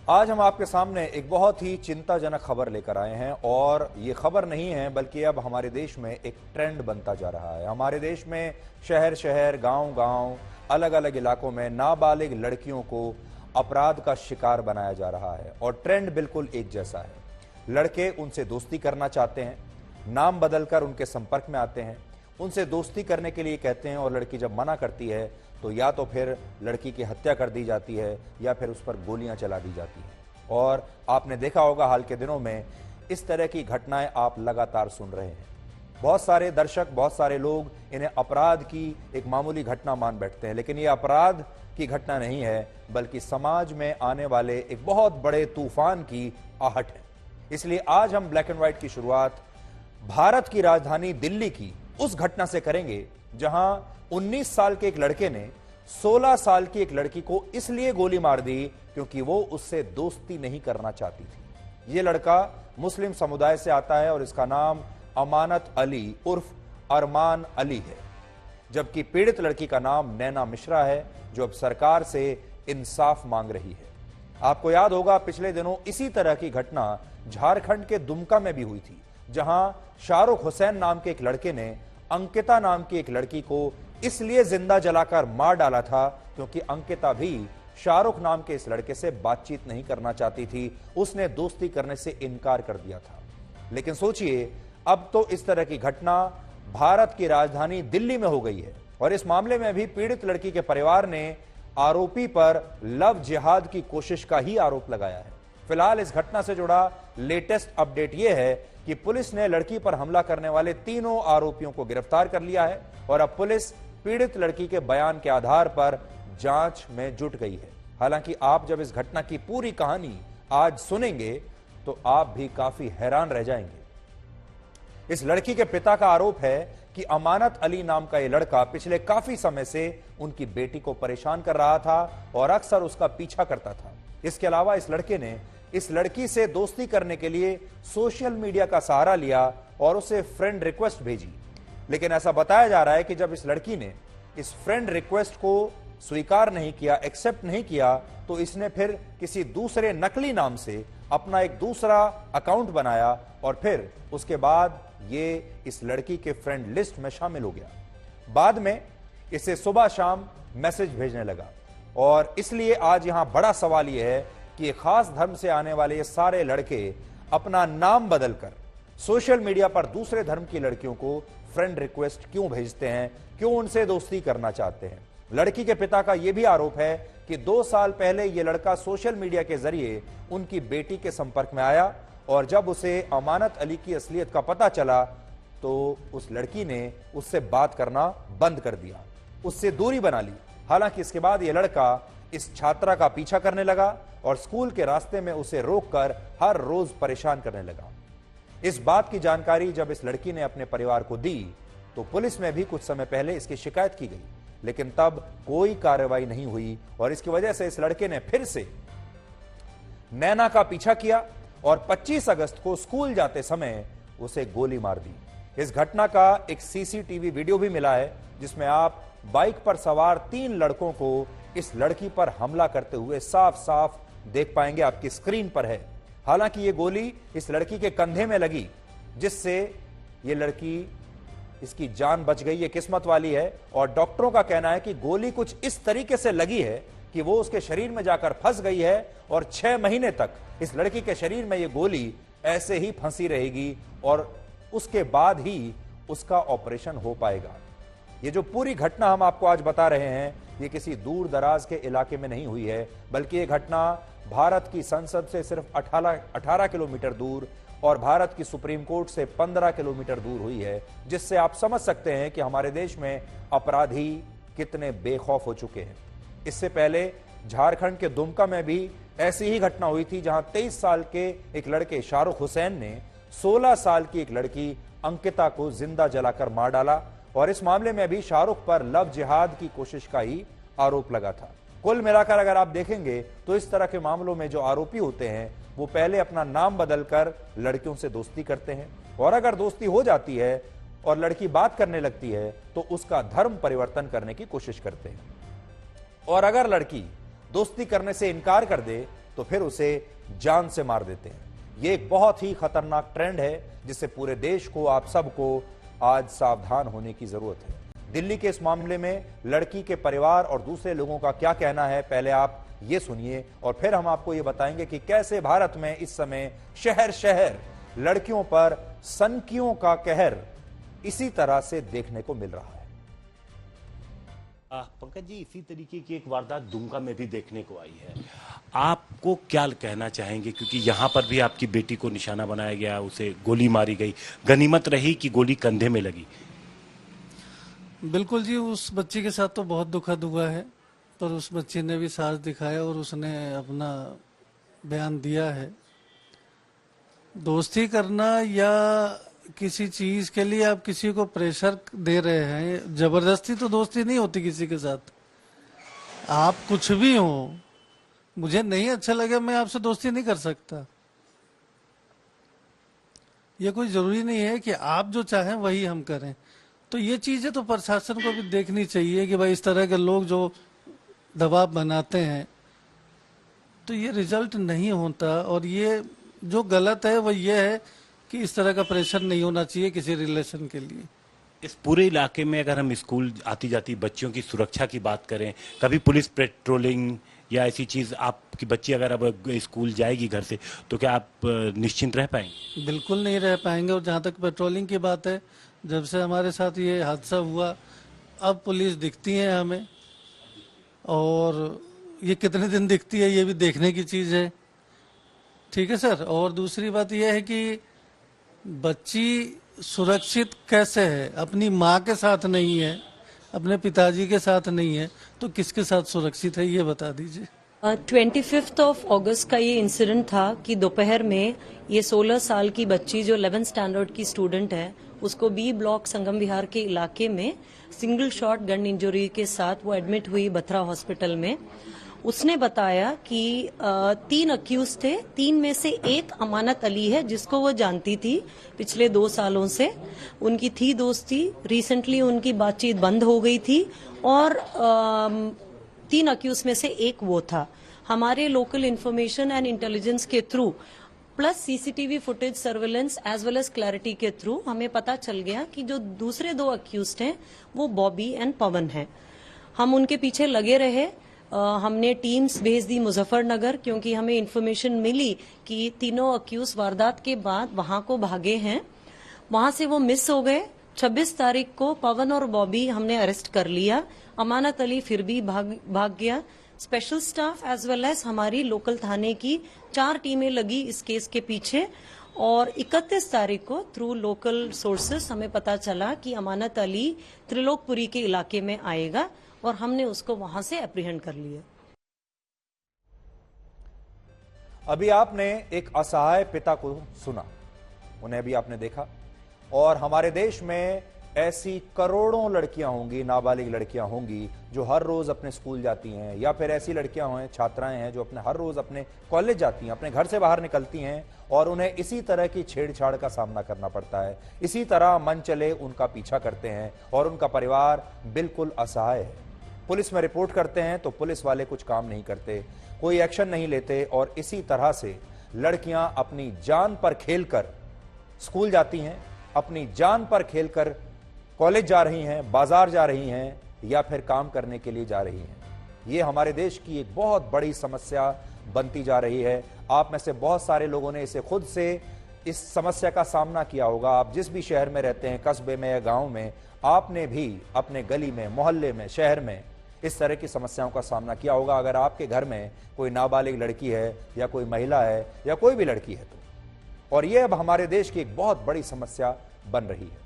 आज हम आपके सामने एक बहुत ही चिंताजनक खबर लेकर आए हैं और ये खबर नहीं है बल्कि अब हमारे देश में एक ट्रेंड बनता जा रहा है। हमारे देश में शहर शहर, गांव गांव, अलग अलग इलाकों में नाबालिग लड़कियों को अपराध का शिकार बनाया जा रहा है और ट्रेंड बिल्कुल एक जैसा है। लड़के उनसे दोस्ती करना चाहते हैं, नाम बदलकर उनके संपर्क में आते हैं, उनसे दोस्ती करने के लिए कहते हैं और लड़की जब मना करती है तो या तो फिर लड़की की हत्या कर दी जाती है या फिर उस पर गोलियां चला दी जाती हैं। और आपने देखा होगा हाल के दिनों में इस तरह की घटनाएं आप लगातार सुन रहे हैं। बहुत सारे दर्शक, बहुत सारे लोग इन्हें अपराध की एक मामूली घटना मान बैठते हैं, लेकिन ये अपराध की घटना नहीं है बल्कि समाज में आने वाले एक बहुत बड़े तूफान की आहट है। इसलिए आज हम ब्लैक एंड व्हाइट की शुरुआत भारत की राजधानी दिल्ली की उस घटना से करेंगे जहां 19 साल के एक लड़के ने 16 साल की एक लड़की को इसलिए गोली मार दी क्योंकि वो उससे दोस्ती नहीं करना चाहती थी। ये लड़का मुस्लिम समुदाय से आता है और इसका नाम अमानत अली उर्फ अरमान अली है, जबकि पीड़ित लड़की का नाम नैना मिश्रा है जो अब सरकार से इंसाफ मांग रही है। आपको याद होगा पिछले दिनों इसी तरह की घटना झारखंड के दुमका में भी हुई थी, जहां शाहरुख हुसैन नाम के एक लड़के ने अंकिता नाम की एक लड़की को इसलिए जिंदा जलाकर मार डाला था क्योंकि अंकिता भी शाहरुख नाम के इस लड़के से बातचीत नहीं करना चाहती थी, उसने दोस्ती करने से इनकार कर दिया था। लेकिन सोचिए, अब तो इस तरह की घटना भारत की राजधानी दिल्ली में हो गई है और इस मामले में भी पीड़ित लड़की के परिवार ने आरोपी पर लव जिहाद की कोशिश का ही आरोप लगाया है। फिलहाल इस घटना से जुड़ा लेटेस्ट अपडेट यह है कि पुलिस ने लड़की पर हमला करने वाले तीनों आरोपियों को गिरफ्तार कर लिया है और अब पुलिस पीड़ित लड़की के बयान के आधार पर जांच में जुट गई है। हालांकि आप जब इस घटना की पूरी कहानी आज सुनेंगे तो आप भी काफी हैरान रह जाएंगे। इस लड़की के पिता का आरोप है कि अमानत अली नाम का यह लड़का पिछले काफी समय से उनकी बेटी को परेशान कर रहा था और अक्सर उसका पीछा करता था। इसके अलावा इस लड़के ने इस लड़की से दोस्ती करने के लिए सोशल मीडिया का सहारा लिया और उसे फ्रेंड रिक्वेस्ट भेजी। लेकिन ऐसा बताया जा रहा है कि जब इस लड़की ने इस फ्रेंड रिक्वेस्ट को स्वीकार नहीं किया, एक्सेप्ट नहीं किया, तो इसने फिर किसी दूसरे नकली नाम से अपना एक दूसरा अकाउंट बनाया और फिर उसके बाद ये इस लड़की के फ्रेंड लिस्ट में शामिल हो गया। बाद में इसे सुबह शाम मैसेज भेजने लगा और इसलिए आज यहां बड़ा सवाल यह है कि खास धर्म से आने वाले ये सारे लड़के अपना नाम बदलकर सोशल मीडिया पर दूसरे धर्म की लड़कियों को फ्रेंड रिक्वेस्ट क्यों भेजते हैं, क्यों उनसे दोस्ती करना चाहते हैं। लड़की के पिता का यह भी आरोप है कि 2 साल पहले यह लड़का सोशल मीडिया के जरिए उनकी बेटी के संपर्क में आया और जब उसे अमानत अली की असलियत का पता चला तो उस लड़की ने उससे बात करना बंद कर दिया, उससे दूरी बना ली। हालांकि इसके बाद यह लड़का इस छात्रा का पीछा करने लगा और स्कूल के रास्ते में उसे रोककर हर रोज परेशान करने लगा। इस बात की जानकारी जब इस लड़की ने अपने परिवार को दी तो पुलिस में भी कुछ समय पहले इसकी शिकायत की गई, लेकिन तब कोई कार्रवाई नहीं हुई और इसकी वजह से इस लड़के ने फिर से नैना का पीछा किया और 25 अगस्त को स्कूल जाते समय उसे गोली मार दी। इस घटना का एक सीसीटीवी वीडियो भी मिला है जिसमें आप बाइक पर सवार 3 लड़कों को इस लड़की पर हमला करते हुए साफ साफ देख पाएंगे, आपकी स्क्रीन पर है। हालांकि ये गोली इस लड़की के कंधे में लगी जिससे ये लड़की, इसकी जान बच गई, ये किस्मत वाली है। और डॉक्टरों का कहना है कि गोली कुछ इस तरीके से लगी है कि वो उसके शरीर में जाकर फंस गई है और 6 महीने तक इस लड़की के शरीर में ये गोली ऐसे ही फंसी रहेगी और उसके बाद ही उसका ऑपरेशन हो पाएगा। ये जो पूरी घटना हम आपको आज बता रहे हैं ये किसी दूर दराज के इलाके में नहीं हुई है, बल्कि ये घटना भारत की संसद से सिर्फ 18 किलोमीटर दूर और भारत की सुप्रीम कोर्ट से 15 किलोमीटर दूर हुई है, जिससे आप समझ सकते हैं कि हमारे देश में अपराधी कितने बेखौफ हो चुके हैं। इससे पहले झारखंड के दुमका में भी ऐसी ही घटना हुई थी जहां 23 साल के एक लड़के शाहरुख हुसैन ने 16 साल की एक लड़की अंकिता को जिंदा जलाकर मार डाला और इस मामले में भी शाहरुख पर लव जिहाद की कोशिश का ही आरोप लगा था। कुल मिलाकर अगर आप देखेंगे तो इस तरह के मामलों में जो आरोपी होते हैं वो पहले अपना नाम बदलकर लड़कियों से दोस्ती करते हैं और अगर दोस्ती हो जाती है और लड़की बात करने लगती है तो उसका धर्म परिवर्तन करने की कोशिश करते हैं और अगर लड़की दोस्ती करने से इनकार कर दे तो फिर उसे जान से मार देते हैं। ये एक बहुत ही खतरनाक ट्रेंड है जिससे पूरे देश को, आप सबको आज सावधान होने की जरूरत है। दिल्ली के इस मामले में लड़की के परिवार और दूसरे लोगों का क्या कहना है, पहले आप ये सुनिए और फिर हम आपको ये बताएंगे कि कैसे भारत में इस समय शहर शहर लड़कियों पर सनकियों का कहर इसी तरह से देखने को मिल रहा है। पंकज जी, इसी तरीके की एक वारदात दुमका में भी देखने को आई है। आपको क्या कहना चाहेंगे, क्योंकि यहां पर भी आपकी बेटी को निशाना बनाया गया, उसे गोली मारी गई, गनीमत रही कि गोली कंधे में लगी। बिल्कुल जी, उस बच्ची के साथ तो बहुत दुखद हुआ है, पर उस बच्ची ने भी साहस दिखाया और उसने अपना बयान दिया है। दोस्ती करना या किसी चीज के लिए आप किसी को प्रेशर दे रहे हैं, जबरदस्ती तो दोस्ती नहीं होती किसी के साथ। आप कुछ भी हो, मुझे नहीं अच्छा लगे मैं आपसे दोस्ती नहीं कर सकता। ये कोई जरूरी नहीं है कि आप जो चाहें वही हम करें। तो ये चीजें तो प्रशासन को भी देखनी चाहिए कि भाई इस तरह के लोग जो दबाव बनाते हैं तो ये रिजल्ट नहीं होता। और ये जो गलत है वो ये है कि इस तरह का प्रेशर नहीं होना चाहिए किसी रिलेशन के लिए। इस पूरे इलाके में अगर हम स्कूल आती जाती बच्चियों की सुरक्षा की बात करें, कभी पुलिस पेट्रोलिंग या ऐसी चीज, आपकी बच्ची अगर अब स्कूल जाएगी घर से तो क्या आप निश्चिंत रह पाएंगे? बिल्कुल नहीं रह पाएंगे। और जहाँ तक पेट्रोलिंग की बात है, जब से हमारे साथ ये हादसा हुआ अब पुलिस दिखती है हमें, और ये कितने दिन दिखती है ये भी देखने की चीज है। ठीक है सर। और दूसरी बात यह है कि बच्ची सुरक्षित कैसे है? अपनी माँ के साथ नहीं है, अपने पिताजी के साथ नहीं है, तो किसके साथ सुरक्षित है ये बता दीजिए। 25 अगस्त का ये इंसिडेंट था कि दोपहर में ये 16 साल की बच्ची जो 11th स्टैंडर्ड की स्टूडेंट है, उसको बी ब्लॉक संगम विहार के इलाके में सिंगल शॉट गन इंजरी के साथ वो एडमिट हुई बथरा हॉस्पिटल में। उसने बताया कि 3 अक्यूज थे, 3 में से एक अमानत अली है जिसको वो जानती थी पिछले 2 सालों से, उनकी थी दोस्ती। रिसेंटली उनकी बातचीत बंद हो गई थी और 3 अक्यूज में से एक वो था। हमारे लोकल इंफॉर्मेशन एंड इंटेलिजेंस के through plus CCTV footage surveillance as well as clarity के थ्रू हमें पता चल गया कि जो दूसरे 2 अक्यूज्ड हैं वो बॉबी एंड पवन हैं। हम उनके पीछे लगे रहे। हमने टीम्स भेज दी मुजफ्फरनगर, क्योंकि हमें इंफॉर्मेशन मिली कि तीनों अक्यूज वारदात के बाद वहां को भागे हैं, वहां से वो मिस हो गए। 26 तारीख को पवन और बॉबी हमने अरेस्ट कर लिया। अमानत अली फिर भी भाग गया। Special staff as well as हमारी लोकल थाने की 4 टीमें लगी इस केस के पीछे। और 31 तारीख को थ्रू लोकल सोर्सेस हमें पता चला कि अमानत अली त्रिलोकपुरी के इलाके में आएगा और हमने उसको वहां से एप्रीहेंड कर लिया। अभी आपने एक असहाय पिता को सुना, उन्हें अभी आपने देखा। और हमारे देश में ऐसी करोड़ों लड़कियां होंगी, नाबालिग लड़कियां होंगी जो हर रोज अपने स्कूल जाती हैं, या फिर ऐसी लड़कियां हैं, छात्राएं हैं जो अपने हर रोज अपने कॉलेज जाती हैं, अपने घर से बाहर निकलती हैं और उन्हें इसी तरह की छेड़छाड़ का सामना करना पड़ता है। इसी तरह मन चले उनका पीछा करते हैं और उनका परिवार बिल्कुल असहाय है। पुलिस में रिपोर्ट करते हैं तो पुलिस वाले कुछ काम नहीं करते, कोई एक्शन नहीं लेते और इसी तरह से लड़कियां अपनी जान पर खेलकर स्कूल जाती हैं, अपनी जान पर खेलकर कॉलेज जा रही हैं, बाजार जा रही हैं या फिर काम करने के लिए जा रही हैं। ये हमारे देश की एक बहुत बड़ी समस्या बनती जा रही है। आप में से बहुत सारे लोगों ने इसे खुद से इस समस्या का सामना किया होगा। आप जिस भी शहर में रहते हैं, कस्बे में या गांव में, आपने भी अपने गली में, मोहल्ले में, शहर में इस तरह की समस्याओं का सामना किया होगा। अगर आपके घर में कोई नाबालिग लड़की है या कोई महिला है या कोई भी लड़की है तो, और ये अब हमारे देश की एक बहुत बड़ी समस्या बन रही है।